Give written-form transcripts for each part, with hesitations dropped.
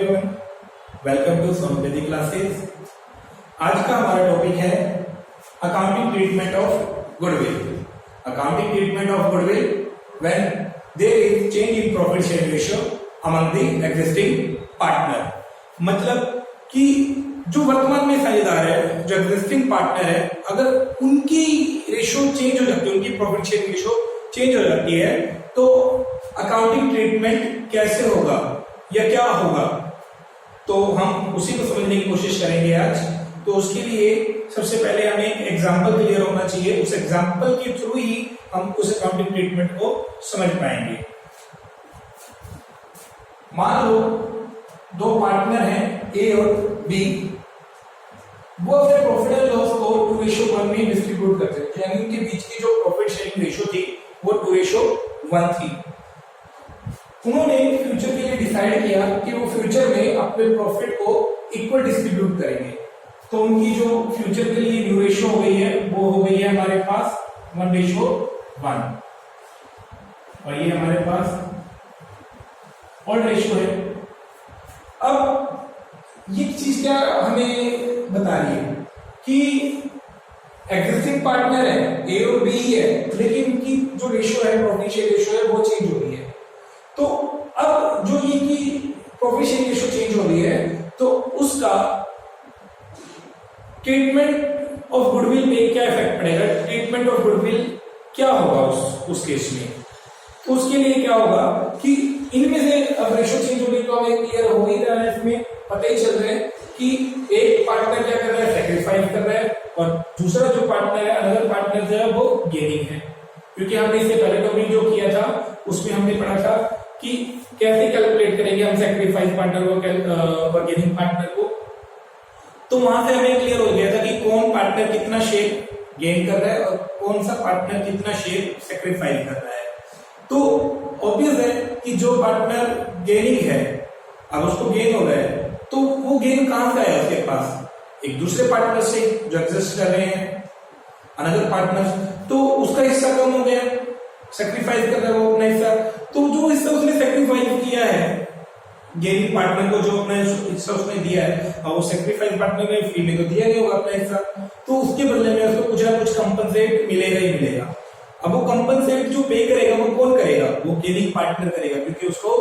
Everyone, welcome to Sonopedi classes. आज का हमारा टॉपिक है accounting treatment of goodwill. Accounting treatment of goodwill when there is change in profit share ratio among the existing partner. मतलब कि जो वर्तमान में साझेदार है, जो एग्जिस्टिंग पार्टनर है, अगर उनकी रेशियो चेंज हो जाती है, उनकी प्रॉफिट शेयर रेशियो चेंज हो जाती है, तो अकाउंटिंग ट्रीटमेंट कैसे होगा या क्या होगा, तो हम उसी को समझने की कोशिश करेंगे आज। तो उसके लिए सबसे पहले हमें एक एग्जाम्पल क्लियर होना चाहिए, उस एग्जाम्पल के थ्रू ही हम उस अकाउंटिंग ट्रीटमेंट को समझ पाएंगे। मान लो दो पार्टनर हैं ए और बी, वो अपने प्रॉफिट एंड लॉस को 2:1 में डिस्ट्रीब्यूट करते हैं, यानी उनके बीच की जो प्रॉफिट शेयरिंग रेशियो थी वो 2:1 थी। उन्होंने फ्यूचर के लिए डिसाइड किया कि वो फ्यूचर में अपने प्रॉफिट को इक्वल डिस्ट्रीब्यूट करेंगे। तो उनकी जो फ्यूचर के लिए न्यू रेशियो हो गई है वो हो गई है हमारे पास 1:1, और ये हमारे पास ओल्ड रेशियो है। अब ये चीज क्या हमें बता रही है कि एग्जिस्टिंग पार्टनर है ए और बी है, लेकिन उनकी जो रेशियो है, प्रॉफिट शेयर रेशियो है, वो चेंज हो रही है। तो अब जो ये की प्रॉफिट शेयर रेशियो चेंज हो रही है, तो उसका ट्रीटमेंट ऑफ गुडविल पे क्या इफेक्ट पड़ेगा, ट्रीटमेंट ऑफ गुडविल क्या होगा उस केस में। तो उसके लिए क्या होगा कि इनमें से अब रेशियो चेंज हो रही, तो हमें क्लियर हो ही रहा है, इसमें पता ही चल रहा है कि एक पार्टनर क्या कर रहा है, सैक्रिफाइस कर रहा है, और दूसरा जो पार्टनर है, अनदर पार्टनर जो है वो गेनिंग है। क्योंकि हमने इससे पहले टॉपिक जो किया था उसमें हमने पढ़ा था कि कैसे कैलकुलेट करेंगे हम सैक्रिफाइस पार्टनर को और गेनिंग पार्टनर को। तो वहां से हमें क्लियर हो गया था कि कौन पार्टनर कितना शेयर गेन कर रहा है और कौन सा पार्टनर कितना शेयर सैक्रिफाइस कर रहा है। तो ऑब्वियस है कि जो पार्टनर गेनिंग है, अब उसको गेन हो रहा है, तो वो गेन कहां से आया उसके पास, एक दूसरे पार्टनर से जो एग्जिस्ट कर रहे हैं, अनदर पार्टनर, तो उसका हिस्सा कम हो गया, सैक्रिफाइस कर रहा है वो अपना हिस्सा। तो जो हिस्सा उसने सैक्रिफाइस किया है गेनिंग पार्टनर को, जो अपना हिस्सा उसने दिया है, और वो सैक्रिफाइस पार्टनर ने फ्री में तो दिया नहीं होगा अपना हिस्सा, तो उसके बदले में उसको कुछ ना कुछ कंपनसेट मिलेगा ही मिलेगा। अब वो कंपनसेट जो पे करेगा वो कौन करेगा, वो गेनिंग पार्टनर करेगा, क्योंकि उसको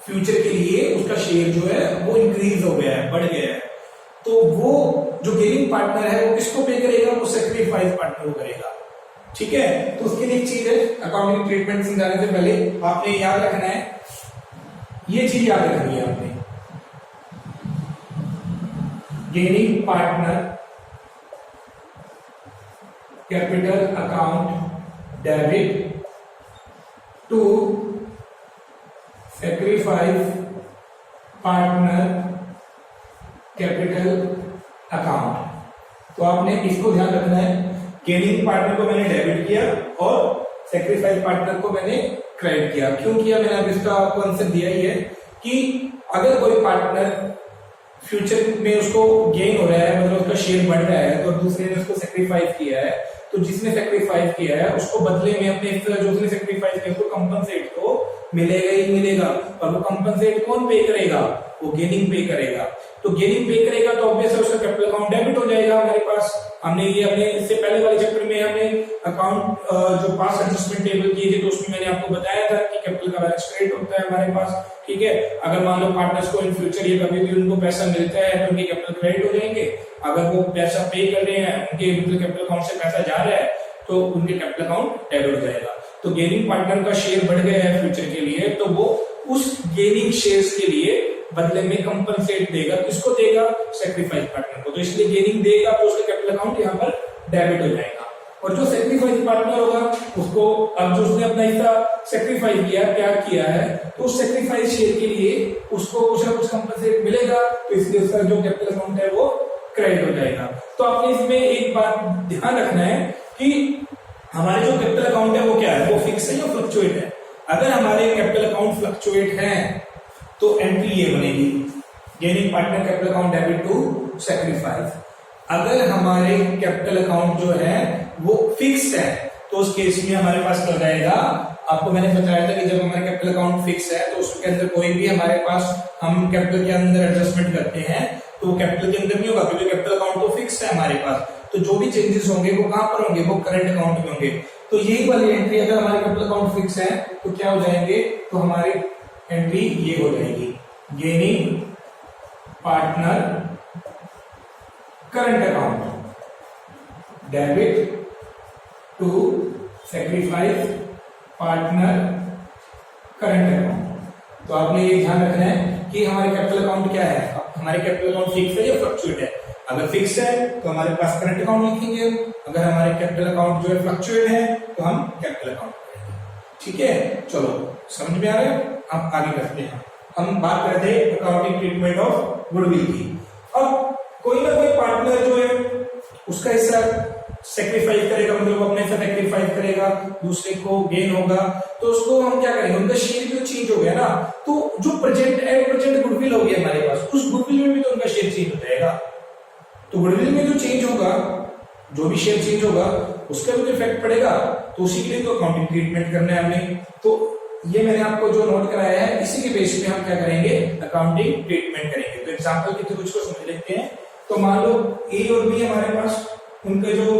फ्यूचर के लिए उसका शेयर जो है वो इंक्रीज हो गया है, बढ़ गया है। तो वो जो गेनिंग पार्टनर है वो किसको पे करेगा, वो सैक्रिफाइस पार्टनर को करेगा। ठीक है, तो उसके लिए एक चीज है, अकाउंटिंग ट्रीटमेंट समझाने से पहले आपने याद रखना है, ये चीज याद रखनी है आपने, gaining partner capital account debit to sacrifice partner capital account. तो आपने इसको ध्यान रखना है, गेनिंग पार्टनर को मैंने डेबिट किया और सैक्रिफाइस पार्टनर को मैंने क्रेडिट किया। क्यों किया मैंने, अब इसका कॉन्सेप्ट दिया ही है कि अगर कोई पार्टनर फ्यूचर में उसको गेन हो रहा है, मतलब उसका शेयर बढ़ रहा है, तो दूसरे ने उसको सैक्रिफाइस किया है, तो जिसने सैक्रिफाइस किया है उसको बदले में अपने जो उसने सैक्रिफाइस किया उसको कंपनसेट तो मिलेगा ही मिलेगा। और वो कंपनसेट कौन पे करेगा, वो गेनिंग पे करेगा। तो गेनिंग पे करेगा तो ऑब्वियस है उसका कैपिटल अकाउंट डेबिट हो जाएगा हमारे पास। हमने ये अपने इससे पहले वाले चैप्टर में हमने अकाउंट जो पास एडजस्टमेंट टेबल किए थे, तो उसमें मैंने आपको बताया था कि कैपिटल का बैलेंस क्रेडिट होता है हमारे पास। ठीक है, अगर मान लो पार्टनर्स को इन फ्यूचर ये कभी भी उनको पैसा मिलता है तो उनके कैपिटल क्रेडिट हो जाएंगे। अगर वो पैसा पे कर रहे हैं, उनके कैपिटल अकाउंट से पैसा जा रहा है, तो उनके कैपिटल अकाउंट डेबिट हो जाएगा। तो गेनिंग पार्टनर का शेयर बढ़ गया है फ्यूचर के लिए, तो वो उस गेनिंग शेयर्स के लिए बदले में कंपनसेट देगा, किसको देगा, सैक्रिफाइस पार्टनर को। तो इसलिए गेनिंग देगा तो उसका कैपिटल अकाउंट यहाँ पर डेबिट हो जाएगा। और जो सैक्रिफाइस पार्टनर होगा उसको, अब जो उसने अपना हिस्सा सैक्रिफाइस किया, त्याग किया है, तो उस सैक्रिफाइस शेयर के लिए उसको कुछ ना कुछ कंपनसेट मिलेगा, तो इसलिए उसका जो कैपिटल अकाउंट है वो क्रेडिट हो जाएगा। तो आपने इसमें एक बात ध्यान रखना है कि हमारे जो कैपिटल अकाउंट है वो क्या है, वो फिक्स है या फ्लक्चुएट है। अगर हमारे कैपिटल अकाउंट फ्लक्चुएट है तो एंट्री ये बनेगी, gaining partner capital account debit to sacrifice. अगर हमारे कैपिटल अकाउंट जो है वो फिक्स है तो उस केस में हमारे पास क्या जाएगा, आपको मैंने बताया था कि जब हमारा कैपिटल अकाउंट फिक्स है तो उसके अंदर कोई भी हमारे पास हम कैपिटल के अंदर एडजस्टमेंट करते हैं तो कैपिटल के अंदर नहीं होगा, क्योंकि कैपिटल अकाउंट तो फिक्स है हमारे पास। तो जो भी चेंजेस होंगे वो कहां पर होंगे, वो करंट अकाउंट में होंगे। तो यही वाली एंट्री अगर हमारे कैपिटल अकाउंट फिक्स है तो क्या हो जाएंगे, तो हमारी एंट्री ये हो जाएगी, gaining partner current account, debit to sacrifice partner current account. तो आपने ये ध्यान रखना है कि हमारे कैपिटल अकाउंट क्या है, हमारे कैपिटल अकाउंट फिक्स है या फ्लक्चुएट है। अगर फिक्स है तो हमारे पास करंट अकाउंट लिखेंगे, अगर हमारे कैपिटल अकाउंट जो है फ्लक्चुएट है तो हम कैपिटल अकाउंट करेंगे। ठीक है, चलो समझ में आ रहा है। अब आगे करते हैं, हम बात करते हैं अकाउंटिंग ट्रीटमेंट ऑफ गुडविल की। अब कोई ना कोई पार्टनर जो है उसका हिस्सा सेक्रीफाइस करेगा, मतलब अपने से सेक्रीफाइस करेगा, दूसरे को गेन होगा, तो उसको हम क्या करेंगे, उनका शेयर भी तो चेंज हो गया ना। तो जो प्रेजेंट गुडविल होगी हमारे पास, उस गुडविल में भी तो उनका शेयर चेंज हो जाएगा। तो गुडविल में जो चेंज होगा, जो भी शेयर चेंज होगा उसका भी तो इफेक्ट पड़ेगा। तो उसी के लिए तो अकाउंटिंग ट्रीटमेंट करना है हमने। तो ये मैंने आपको जो नोट कराया है, इसी के बेस पे हम क्या करेंगे, अकाउंटिंग ट्रीटमेंट करेंगे। तो एग्जांपल के थ्रू इसको समझ लेते हैं। तो मान लो ए और बी हमारे पास, उनके जो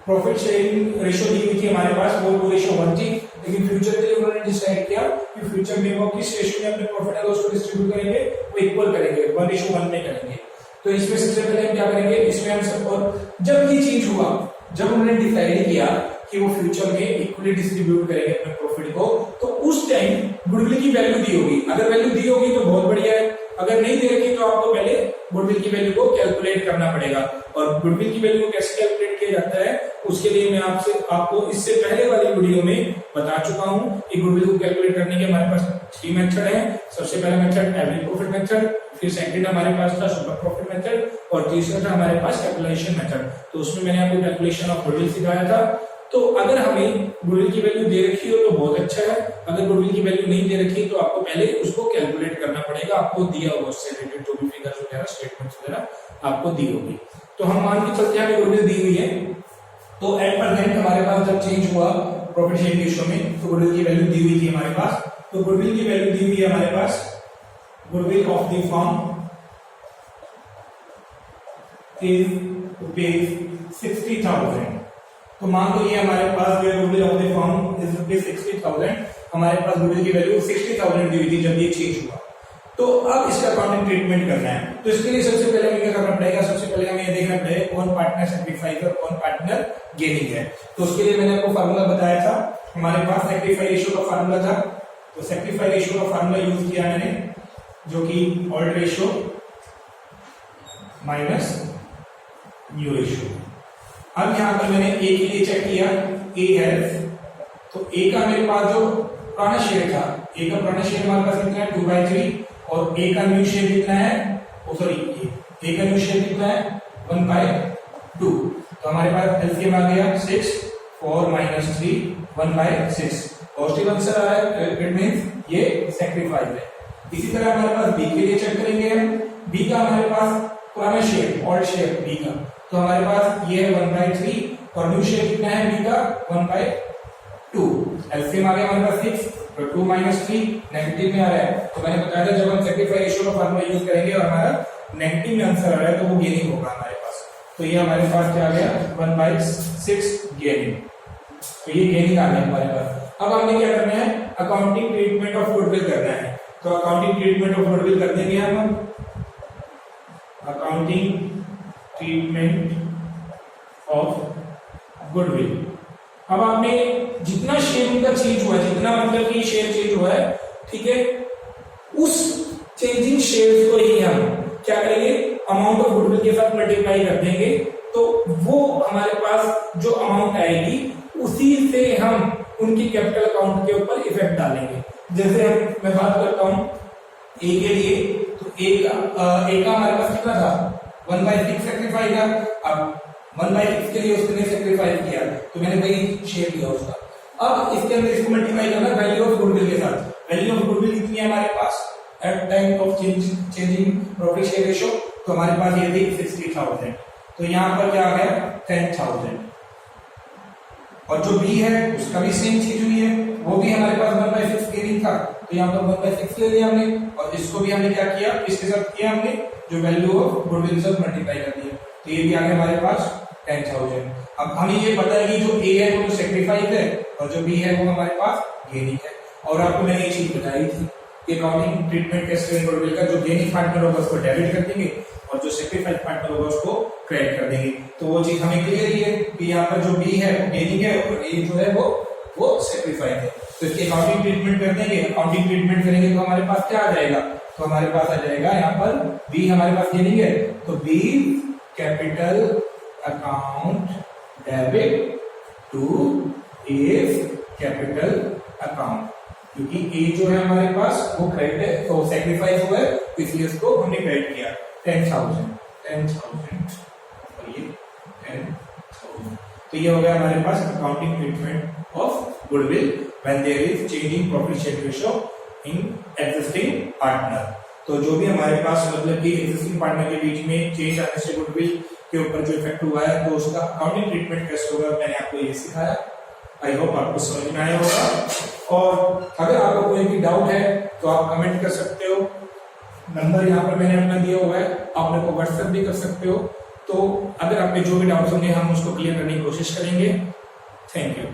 प्रॉफिट शेयरिंग रेशियो दी हुई थी हमारे पास वो 2:1 थी, लेकिन फ्यूचर के लिए उन्होंने डिसाइड किया कि फ्यूचर में वो किस रेशियो में अपने प्रॉफिट एंड लॉस को डिस्ट्रीब्यूट करेंगे, वो इक्वल करेंगे, 1:1 में करेंगे। तो इसमें सबसे पहले हम क्या करेंगे, इसमें हम सब, और जब ये चीज हुआ, जब उन्होंने डिसाइड किया कि वो फ्यूचर में इक्वली डिस्ट्रीब्यूट करेंगे अपने प्रॉफिट को, तो उस टाइम गुडविल की वैल्यू दी होगी। अगर वैल्यू दी होगी तो बहुत बढ़िया है, अगर नहीं दे रखी तो आपको पहले गुडविल की वैल्यू को कैलकुलेट करना पड़ेगा। और गुडविल की वैल्यू को कैसे कैलकुलेट किया जाता है उसके लिए मैं आपको इससे पहले वाली वीडियो में बता चुका हूं कि गुडविल को कैलकुलेट करने के हमारे पास 3 मेथड है। सबसे पहला मेथड एवरेज प्रॉफिट मेथड, फिर सेकंड हमारे पास था सुपर प्रॉफिट मेथड, और तीसरा था हमारे पास कैपिटलाइजेशन मेथड। तो उसमें मैंने आपको कैलकुलेशन ऑफ गुडविल सिखाया था। तो अगर हमें गुडविल की वैल्यू दे रखी हो तो बहुत अच्छा है, अगर गुडविल की वैल्यू नहीं दे रखी तो आपको पहले उसको कैलकुलेट करना पड़ेगा। आपको दिया होगा उससे रिलेटेड जो भी फिगर्स वगैरह, स्टेटमेंट्स वगैरह आपको दी होगी। तो हम मान के चलते हैं गुडविल दी हुई है, तो एट प्रेजेंट हमारे पास जब चेंज हुआ प्रॉफिट शेयरिंग रेशियो में, तो गुडविल की वैल्यू दी हुई थी हमारे पास। तो गुडविल की वैल्यू दी हुई है हमारे पास, goodwill of the firm is ₹60,000। तो मान लो ये हमारे पास goodwill of the firm is ₹60,000, हमारे पास गुडविल की वैल्यू 60,000 दी हुई थी जब ये चेंज हुआ। तो अब इसका अकाउंटिंग ट्रीटमेंट करना है। तो इसके लिए सबसे पहले हमें क्या करना पड़ेगा, सबसे पहले हमें ये देखना पड़ेगा कौन पार्टनर सैक्रिफाइस और कौन पार्टनर गेनिंग है। तो उसके लिए मैंने आपको फार्मूला बताया था, हमारे पास सैक्रिफाइस रेशियो का फार्मूला था। तो सैक्रिफाइस रेशियो का फार्मूला यूज किया मैंने, जो कि old ratio minus new ratio. अब यहां पर मैंने ए के लिए चेक किया, ए है, तो ए का मेरे पास जो पुराना शेयर था, ए का पुराना शेयर हमारे पास कितना है 2/3, और ए का न्यू शेयर कितना है, सॉरी ए का न्यू शेयर कितना है 1/2। तो हमारे पास एलसीएम आ गया 6, 4 - 3 1/6। पॉजिटिव आंसर आ रहा है, इट मींस ये सैक्रिफाइस है। इसी तरह हमारे पास बी के लिए चेक करेंगे हम, बी का हमारे पास पुराना शेयर ऑल्ड शेयर बी का, तो हमारे पास ये है 1/3, और न्यू शेयर कितना है बी का 1/2। एलसीएम आ गया हमारे पास 6, तो 2 - 3 नेगेटिव में आ रहा है। तो मैंने बताया था जब हम सैक्रिफाइस रेशियो का फार्मूला यूज करेंगे और हमारा नेगेटिव में आंसर आ रहा है तो वो गेनिंग होगा हमारे पास। तो ये हमारे पास क्या आ गया 1/6 गेनिंग। तो ये गेनिंग आ गया हमारे पास। अब हमें क्या करना है, अकाउंटिंग ट्रीटमेंट ऑफ गुडविल करना है। तो अकाउंटिंग ट्रीटमेंट ऑफ गुडविल कर देंगे हम, अकाउंटिंग ट्रीटमेंट ऑफ गुडविल। अब आपने जितना शेयर उनका चेंज हुआ है, जितना मतलब कि शेयर चेंज हुआ है, ठीक है, उस चेंजिंग शेयर्स को ही हम क्या करेंगे, अमाउंट ऑफ गुडविल के साथ मल्टीप्लाई कर देंगे। तो वो हमारे पास जो अमाउंट आएगी उसी से हम उनकी कैपिटल अकाउंट के ऊपर इफेक्ट डालेंगे। जैसे मैं बात करता हूं ए के लिए, तो ए का हमारे पास कितना था 1/6 सैक्रिफाइस था। अब 1/6 के लिए उसने सैक्रिफाइस किया, तो मैंने वही शेयर लिया उसका। अब इसके अंदर इसको मल्टीप्लाई करना वैल्यू ऑफ गुडविल के साथ। वैल्यू ऑफ गुडविल कितनी है हमारे पास at time of changing profit share ratio, तो हमारे पास ये थी 60,000। तो यहां पर क्या आ गया 10,000। और जो बी है उसका भी सेम चीज हुई है, वो भी हमारे पास 1/6 गेनिंग था, तो यहाँ पर 1/6 ले लिया हमने, और इसको भी हमने क्या किया, इसके साथ किया हमने जो value of goodwill reserve multiply कर दिया, तो ये भी आ गया हमारे पास 10,000। अब हमें ये पता है कि जो ए है वो तो सेक्रीफाइस है और जो बी है वो हमारे पास गेनिंग है। और आपको मैंने ये चीज बताई थी कि अकाउंटिंग ट्रीटमेंट कैसे गुडविल का, जो गेनिंग पार्टनर होगा उसको डेबिट कर देंगे और जो सेक्रीफाइस पार्टनर होगा उसको क्रेडिट कर देंगे। तो वो चीज हमें क्लियर ही है कि यहाँ पर जो बी है वो गेनिंग है और ए जो है वो सेक्रीफाइस है। तो इसकी अकाउंटिंग ट्रीटमेंट कर देंगे, अकाउंटिंग ट्रीटमेंट करेंगे तो हमारे पास क्या आ जाएगा, तो हमारे पास आ जाएगा यहाँ पर बी हमारे पास गेनिंग है, तो B capital account debit to A capital account, क्योंकि ए जो है हमारे पास वो क्रेडिट है, तो सेक्रीफाइस हुआ है, तो इसलिए उसको हमने क्रेडिट किया 10,000 और ये 10,000। तो ये हो गया हमारे पास accounting treatment of goodwill when there is change in profit share ratio in existing partner. तो जो भी हमारे पास मतलब कि एग्जिस्टिंग पार्टनर के बीच में चेंज आने से गुडविल के ऊपर जो इफेक्ट हुआ है, तो उसका अकाउंटिंग ट्रीटमेंट कैसे होगा मैंने आपको ये सिखाया। आई होप आपको समझ में आया होगा। और अगर आपको कोई भी डाउट है तो आप कमेंट कर सकते हो, नंबर यहाँ पर मैंने अपना दिया हुआ है, आप मेरे को व्हाट्सएप भी कर सकते हो। तो अगर आप में जो भी डाउट्स होंगे हम उसको क्लियर करने की कोशिश करेंगे। Thank you.